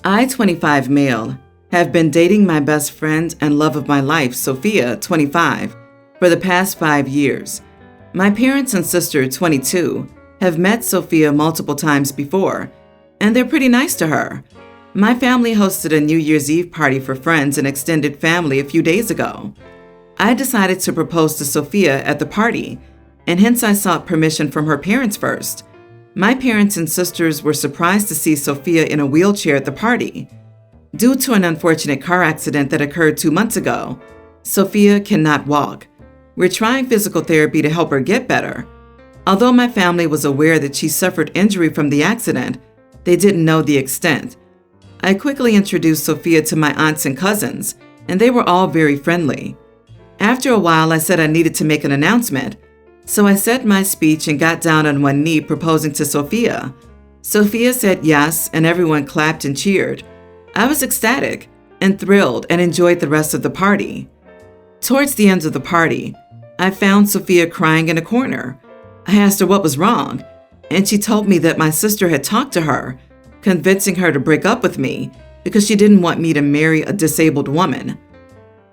I, 25 male, have been dating my best friend and love of my life, Sophia, 25, for the past 5 years. My parents and sister, 22, have met Sophia multiple times before, and they're pretty nice to her. My family hosted a New Year's Eve party for friends and extended family a few days ago. I decided to propose to Sophia at the party, and hence I sought permission from her parents first. My parents and sisters were surprised to see Sophia in a wheelchair at the party. Due to an unfortunate car accident that occurred 2 months ago, Sophia cannot walk. We're trying physical therapy to help her get better. Although my family was aware that she suffered injury from the accident, they didn't know the extent. I quickly introduced Sophia to my aunts and cousins, and they were all very friendly. After a while, I said I needed to make an announcement, so I said my speech and got down on one knee proposing to Sophia. Sophia said yes, and everyone clapped and cheered. I was ecstatic and thrilled and enjoyed the rest of the party. Towards the end of the party, I found Sophia crying in a corner. I asked her what was wrong, and she told me that my sister had talked to her, convincing her to break up with me because she didn't want me to marry a disabled woman.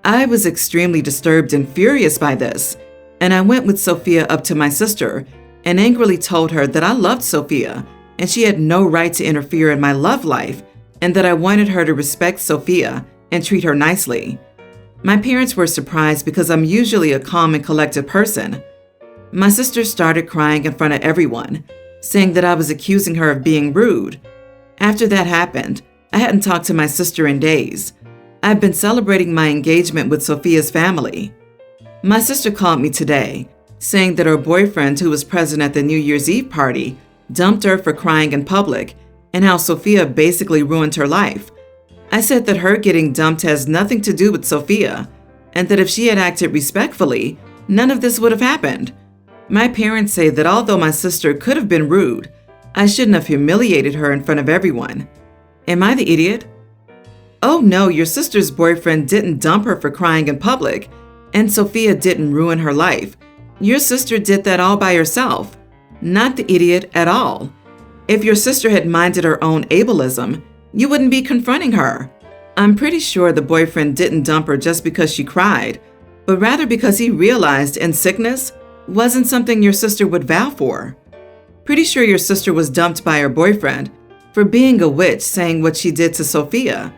I was extremely disturbed and furious by this, and I went with Sophia up to my sister and angrily told her that I loved Sophia and she had no right to interfere in my love life, and that I wanted her to respect Sophia and treat her nicely. My parents were surprised because I'm usually a calm and collected person. My sister started crying in front of everyone, saying that I was accusing her of being rude. After that happened, I hadn't talked to my sister in days. I've been celebrating my engagement with Sophia's family. My sister called me today, saying that her boyfriend, who was present at the New Year's Eve party, dumped her for crying in public, and how Sophia basically ruined her life. I said that her getting dumped has nothing to do with Sophia, and that if she had acted respectfully, none of this would have happened. My parents say that although my sister could have been rude, I shouldn't have humiliated her in front of everyone. Am I the idiot? Oh no, your sister's boyfriend didn't dump her for crying in public, and Sophia didn't ruin her life. Your sister did that all by herself. Not the idiot at all. If your sister had minded her own ableism, you wouldn't be confronting her. I'm pretty sure the boyfriend didn't dump her just because she cried, but rather because he realized in sickness wasn't something your sister would vow for. Pretty sure your sister was dumped by her boyfriend for being a witch, saying what she did to Sophia.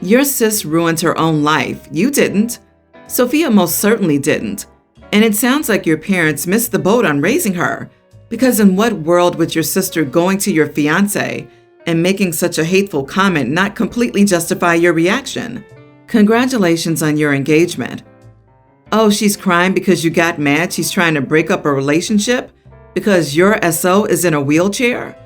Your sis ruined her own life. You didn't. Sophia most certainly didn't. And it sounds like your parents missed the boat on raising her, because in what world would your sister going to your fiancé and making such a hateful comment not completely justify your reaction? Congratulations on your engagement. Oh, she's crying because you got mad she's trying to break up a relationship because your SO is in a wheelchair?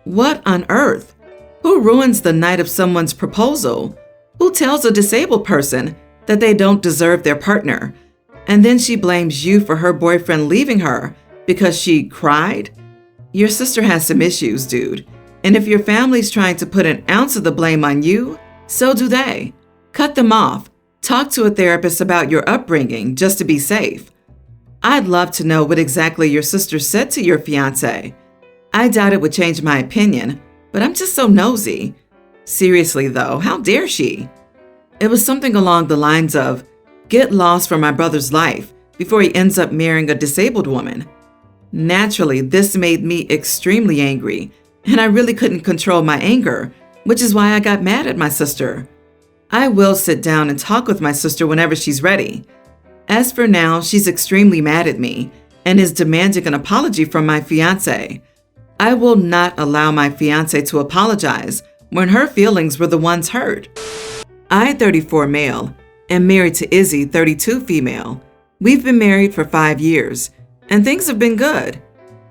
What on earth? Who ruins the night of someone's proposal? Who tells a disabled person that they don't deserve their partner? And then she blames you for her boyfriend leaving her because she cried? Your sister has some issues, dude. And if your family's trying to put an ounce of the blame on you, so do they. Cut them off. Talk to a therapist about your upbringing just to be safe. I'd love to know what exactly your sister said to your fiancé. I doubt it would change my opinion, but I'm just so nosy. Seriously though, how dare she? It was something along the lines of, get lost from my brother's life before he ends up marrying a disabled woman. Naturally, this made me extremely angry, and I really couldn't control my anger, which is why I got mad at my sister. I will sit down and talk with my sister whenever she's ready. As for now, she's extremely mad at me and is demanding an apology from my fiancé. I will not allow my fiancé to apologize when her feelings were the ones hurt. I, 34 male, am married to Izzy, 32 female. We've been married for 5 years, and things have been good.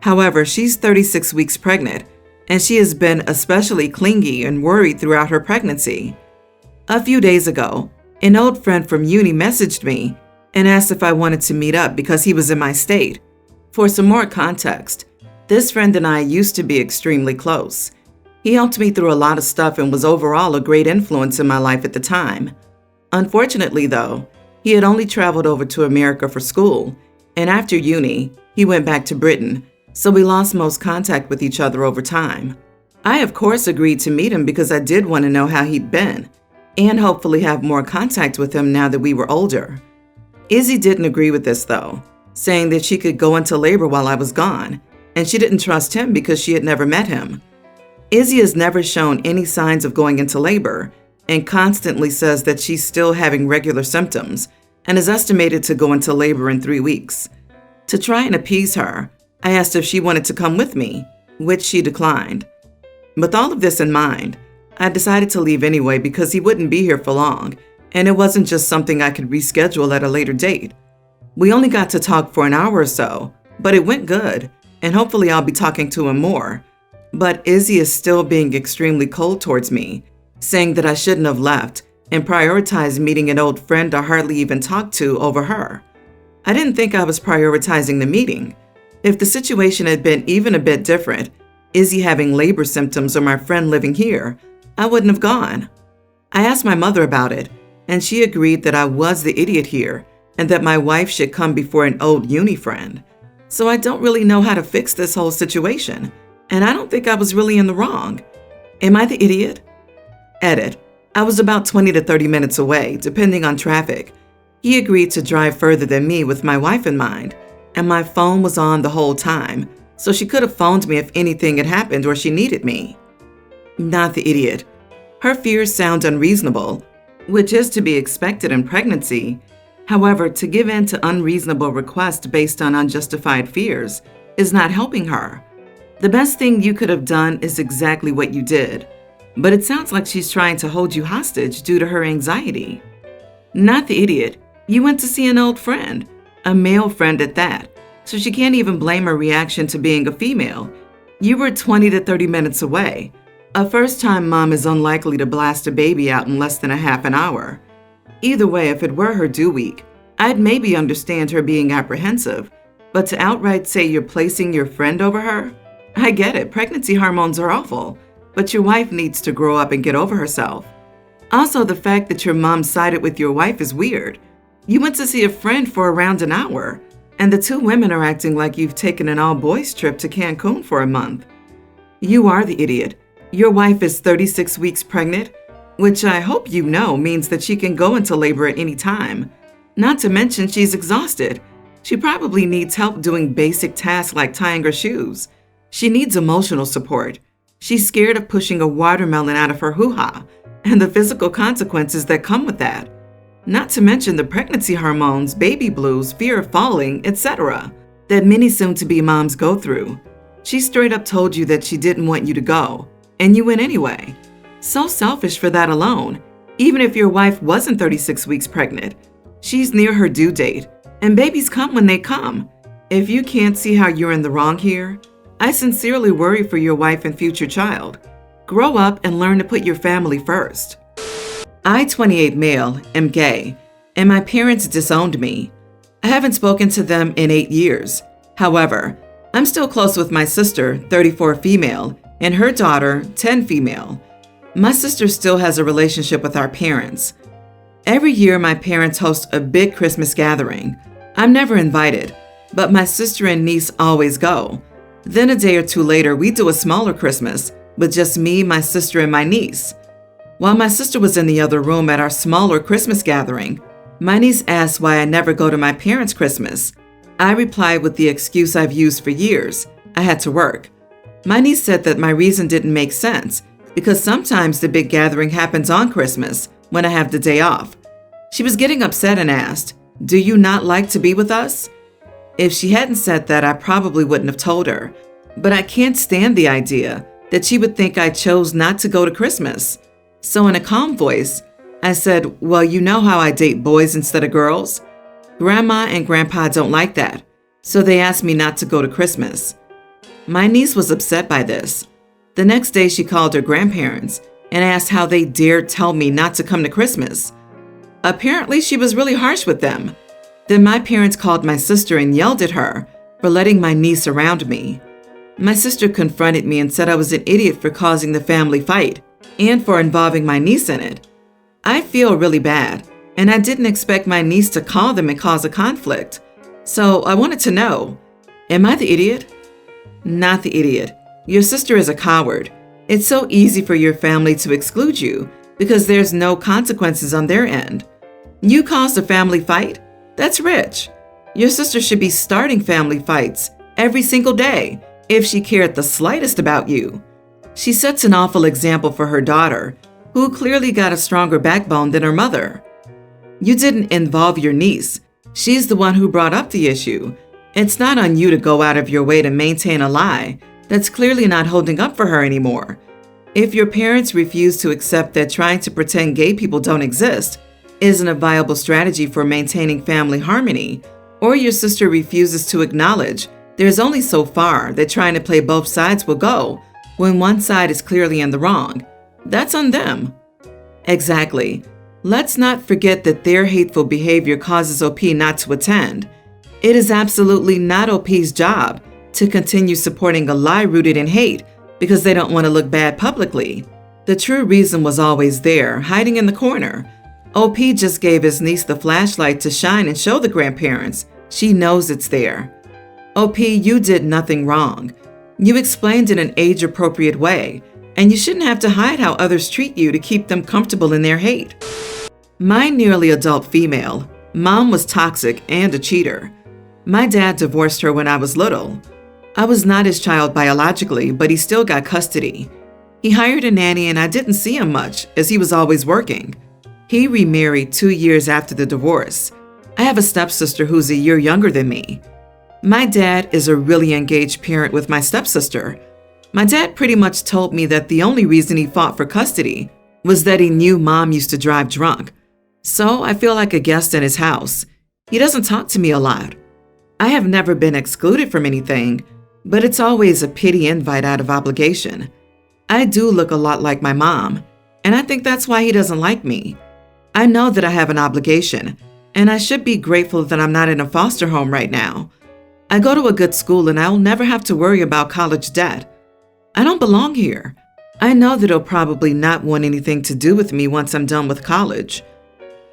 However, she's 36 weeks pregnant, and she has been especially clingy and worried throughout her pregnancy. A few days ago, an old friend from uni messaged me and asked if I wanted to meet up because he was in my state. For some more context, this friend and I used to be extremely close. He helped me through a lot of stuff and was overall a great influence in my life at the time. Unfortunately, though, he had only traveled over to America for school, and after uni, he went back to Britain, so we lost most contact with each other over time. I, of course, agreed to meet him because I did want to know how he'd been, and hopefully have more contact with him now that we were older. Izzy didn't agree with this, though, saying that she could go into labor while I was gone, and she didn't trust him because she had never met him. Izzy has never shown any signs of going into labor and constantly says that she's still having regular symptoms and is estimated to go into labor in 3 weeks. To try and appease her, I asked if she wanted to come with me, which she declined. With all of this in mind, I decided to leave anyway because he wouldn't be here for long, and it wasn't just something I could reschedule at a later date. We only got to talk for an hour or so, but it went good, and hopefully I'll be talking to him more. But Izzy is still being extremely cold towards me, saying that I shouldn't have left and prioritized meeting an old friend I hardly even talked to over her. I didn't think I was prioritizing the meeting. If the situation had been even a bit different, Izzy having labor symptoms or my friend living here, I wouldn't have gone. I asked my mother about it, and she agreed that I was the idiot here and that my wife should come before an old uni friend. So I don't really know how to fix this whole situation, and I don't think I was really in the wrong. Am I the idiot? Edit. I was about 20 to 30 minutes away, depending on traffic. He agreed to drive further than me with my wife in mind, and my phone was on the whole time, so she could have phoned me if anything had happened or she needed me. Not the idiot. Her fears sound unreasonable, which is to be expected in pregnancy. However, to give in to unreasonable requests based on unjustified fears is not helping her. The best thing you could have done is exactly what you did, but it sounds like she's trying to hold you hostage due to her anxiety. Not the idiot. You went to see an old friend, a male friend at that, so she can't even blame her reaction to being a female. You were 20 to 30 minutes away. A first-time mom is unlikely to blast a baby out in less than a half an hour. Either way, if it were her due week, I'd maybe understand her being apprehensive, but to outright say you're placing your friend over her? I get it, pregnancy hormones are awful, but your wife needs to grow up and get over herself. Also, the fact that your mom sided with your wife is weird. You went to see a friend for around an hour, and the two women are acting like you've taken an all-boys trip to Cancun for a month. You are the idiot. Your wife is 36 weeks pregnant, which I hope you know means that she can go into labor at any time. Not to mention she's exhausted. She probably needs help doing basic tasks like tying her shoes. She needs emotional support. She's scared of pushing a watermelon out of her hoo-ha and the physical consequences that come with that. Not to mention the pregnancy hormones, baby blues, fear of falling, etc. that many soon-to-be moms go through. She straight up told you that she didn't want you to go, and you went anyway. So selfish for that alone. Even if your wife wasn't 36 weeks pregnant, she's near her due date, and babies come when they come. If you can't see how you're in the wrong here, I sincerely worry for your wife and future child. Grow up and learn to put your family first. I, 28 male, am gay, and my parents disowned me. I haven't spoken to them in 8 years. However, I'm still close with my sister, 34 female, and her daughter, 10 female. My sister still has a relationship with our parents. Every year, my parents host a big Christmas gathering. I'm never invited, but my sister and niece always go. Then a day or two later, we do a smaller Christmas with just me, my sister, and my niece. While my sister was in the other room at our smaller Christmas gathering, my niece asked why I never go to my parents' Christmas. I replied with the excuse I've used for years. I had to work. My niece said that my reason didn't make sense because sometimes the big gathering happens on Christmas when I have the day off. She was getting upset and asked, "Do you not like to be with us?" If she hadn't said that, I probably wouldn't have told her. But I can't stand the idea that she would think I chose not to go to Christmas. So in a calm voice, I said, "Well, you know how I date boys instead of girls? Grandma and Grandpa don't like that, so they asked me not to go to Christmas." My niece was upset by this. The next day, she called her grandparents and asked how they dared tell me not to come to Christmas. Apparently, she was really harsh with them. Then my parents called my sister and yelled at her for letting my niece around me. My sister confronted me and said I was an idiot for causing the family fight and for involving my niece in it. I feel really bad, and I didn't expect my niece to call them and cause a conflict. So I wanted to know, am I the idiot? Not the idiot. Your sister is a coward. It's so easy for your family to exclude you because there's no consequences on their end. You caused a family fight? That's rich. Your sister should be starting family fights every single day if she cared the slightest about you. She sets an awful example for her daughter, who clearly got a stronger backbone than her mother. You didn't involve your niece. She's the one who brought up the issue. It's not on you to go out of your way to maintain a lie that's clearly not holding up for her anymore. If your parents refuse to accept that trying to pretend gay people don't exist isn't a viable strategy for maintaining family harmony, or your sister refuses to acknowledge there's only so far that trying to play both sides will go when one side is clearly in the wrong, that's on them. Exactly. Let's not forget that their hateful behavior causes OP not to attend. It is absolutely not OP's job to continue supporting a lie rooted in hate because they don't want to look bad publicly. The true reason was always there, hiding in the corner. OP just gave his niece the flashlight to shine and show the grandparents. She knows it's there. OP, you did nothing wrong. You explained in an age-appropriate way, and you shouldn't have to hide how others treat you to keep them comfortable in their hate. My nearly adult female, mom was toxic and a cheater. My dad divorced her when I was little. I was not his child biologically, but he still got custody. He hired a nanny and I didn't see him much as he was always working. He remarried 2 years after the divorce. I have a stepsister who's a year younger than me. My dad is a really engaged parent with my stepsister. My dad pretty much told me that the only reason he fought for custody was that he knew mom used to drive drunk. So I feel like a guest in his house. He doesn't talk to me a lot. I have never been excluded from anything, but it's always a pity invite out of obligation. I do look a lot like my mom, and I think that's why he doesn't like me. I know that I have an obligation, and I should be grateful that I'm not in a foster home right now. I go to a good school and I'll never have to worry about college debt. I don't belong here. I know that he'll probably not want anything to do with me once I'm done with college.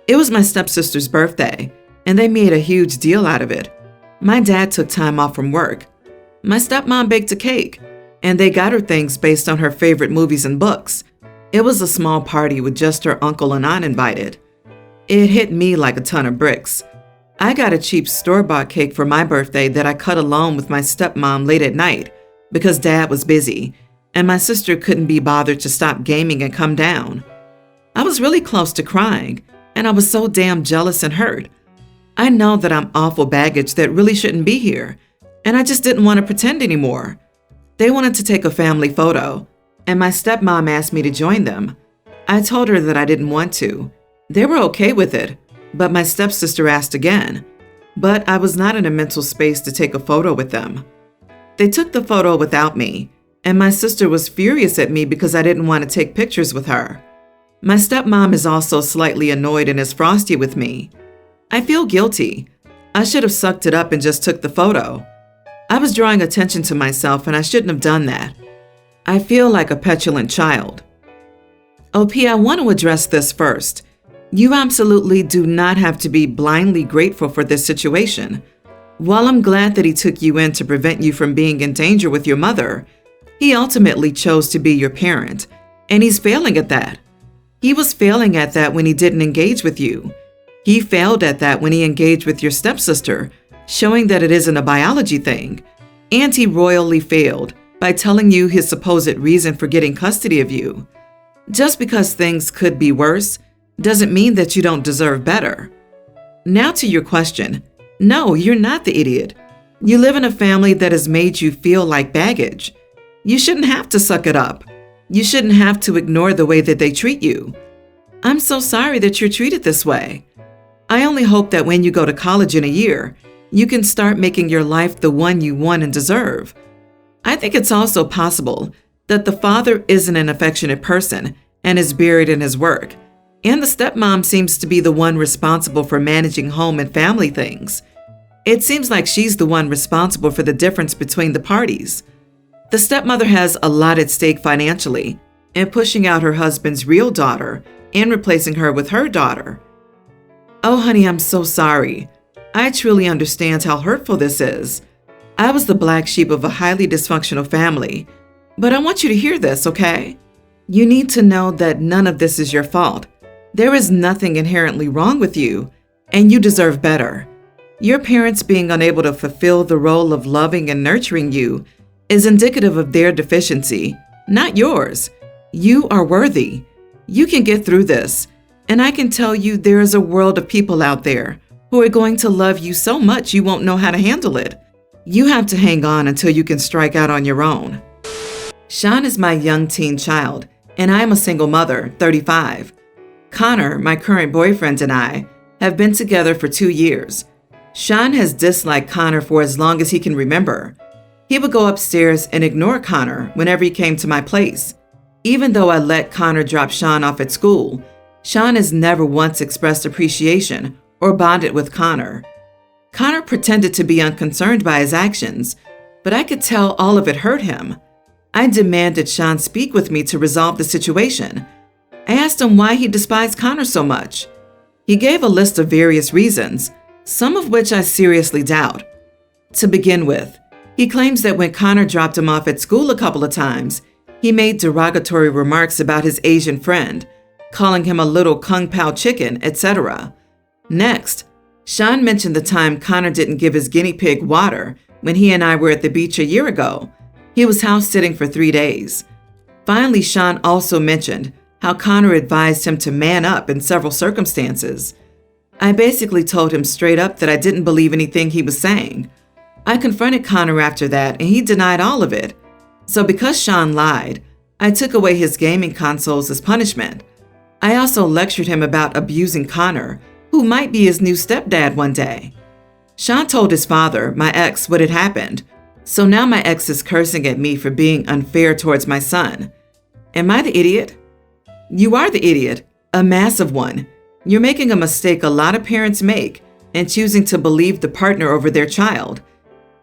It was my stepsister's birthday, and they made a huge deal out of it. My dad took time off from work. My stepmom baked a cake, and they got her things based on her favorite movies and books. It was a small party with just her uncle and aunt invited. It hit me like a ton of bricks. I got a cheap store-bought cake for my birthday that I cut alone with my stepmom late at night because dad was busy, and my sister couldn't be bothered to stop gaming and come down. I was really close to crying, and I was so damn jealous and hurt. I know that I'm awful baggage that really shouldn't be here, and I just didn't want to pretend anymore. They wanted to take a family photo, and my stepmom asked me to join them. I told her that I didn't want to. They were okay with it, but my stepsister asked again. But I was not in a mental space to take a photo with them. They took the photo without me, and my sister was furious at me because I didn't want to take pictures with her. My stepmom is also slightly annoyed and is frosty with me. I feel guilty. I should have sucked it up and just took the photo. I was drawing attention to myself and I shouldn't have done that. I feel like a petulant child. OP, I want to address this first. You absolutely do not have to be blindly grateful for this situation. While I'm glad that he took you in to prevent you from being in danger with your mother, he ultimately chose to be your parent, and he's failing at that. He was failing at that when he didn't engage with you. He failed at that when he engaged with your stepsister, showing that it isn't a biology thing. And he royally failed by telling you his supposed reason for getting custody of you. Just because things could be worse doesn't mean that you don't deserve better. Now to your question. No, you're not the idiot. You live in a family that has made you feel like baggage. You shouldn't have to suck it up. You shouldn't have to ignore the way that they treat you. I'm so sorry that you're treated this way. I only hope that when you go to college in a year, you can start making your life the one you want and deserve. I think it's also possible that the father isn't an affectionate person and is buried in his work, and the stepmom seems to be the one responsible for managing home and family things. It seems like she's the one responsible for the difference between the parties. The stepmother has a lot at stake financially in pushing out her husband's real daughter and replacing her with her daughter. Oh, honey, I'm so sorry. I truly understand how hurtful this is. I was the black sheep of a highly dysfunctional family. But I want you to hear this, okay? You need to know that none of this is your fault. There is nothing inherently wrong with you, and you deserve better. Your parents being unable to fulfill the role of loving and nurturing you is indicative of their deficiency, not yours. You are worthy. You can get through this, and I can tell you there is a world of people out there who are going to love you so much you won't know how to handle it. You have to hang on until you can strike out on your own. Sean is my young teen child, and I am a single mother, 35. Connor, my current boyfriend, and I have been together for 2 years. Sean has disliked Connor for as long as he can remember. He would go upstairs and ignore Connor whenever he came to my place. Even though I let Connor drop Sean off at school, Sean has never once expressed appreciation or bonded with Connor. Connor pretended to be unconcerned by his actions, but I could tell all of it hurt him. I demanded Sean speak with me to resolve the situation. I asked him why he despised Connor so much. He gave a list of various reasons, some of which I seriously doubt. To begin with, he claims that when Connor dropped him off at school a couple of times, he made derogatory remarks about his Asian friend, calling him a little kung pao chicken, etc. Next, Sean mentioned the time Connor didn't give his guinea pig water when he and I were at the beach a year ago. He was house sitting for 3 days. Finally, Sean also mentioned how Connor advised him to man up in several circumstances. I basically told him straight up that I didn't believe anything he was saying. I confronted Connor after that, and he denied all of it. So because Sean lied, I took away his gaming consoles as punishment. I also lectured him about abusing Connor, who might be his new stepdad one day. Sean told his father, my ex, what had happened, so now my ex is cursing at me for being unfair towards my son. Am I the idiot? You are the idiot, a massive one. You're making a mistake a lot of parents make and choosing to believe the partner over their child.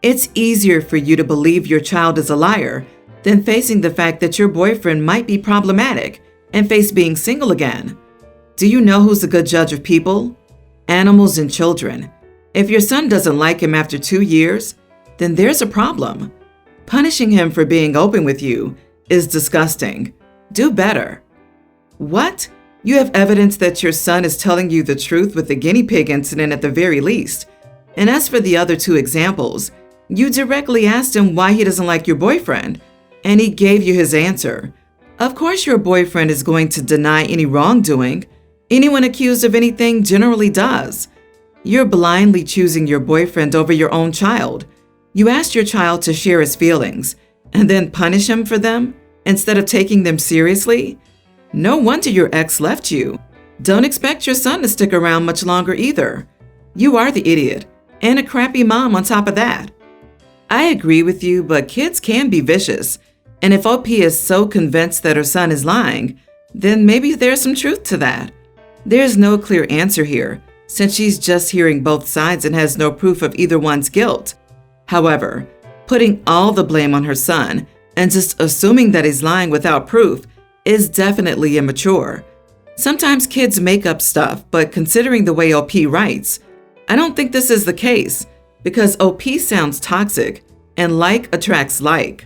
It's easier for you to believe your child is a liar than facing the fact that your boyfriend might be problematic and face being single again. Do you know who's a good judge of people? Animals and children. If your son doesn't like him after 2 years, then there's a problem. Punishing him for being open with you is disgusting. Do better. What? You have evidence that your son is telling you the truth with the guinea pig incident at the very least. And as for the other 2 examples, you directly asked him why he doesn't like your boyfriend, and he gave you his answer. Of course your boyfriend is going to deny any wrongdoing. Anyone accused of anything generally does. You're blindly choosing your boyfriend over your own child. You asked your child to share his feelings and then punish him for them instead of taking them seriously? No wonder your ex left you. Don't expect your son to stick around much longer either. You are the idiot, and a crappy mom on top of that. I agree with you, but kids can be vicious, and if OP is so convinced that her son is lying, then maybe there's some truth to that. There's no clear answer here, since she's just hearing both sides and has no proof of either one's guilt. However, putting all the blame on her son and just assuming that he's lying without proof is definitely immature. Sometimes kids make up stuff, but considering the way OP writes, I don't think this is the case because OP sounds toxic and like attracts like.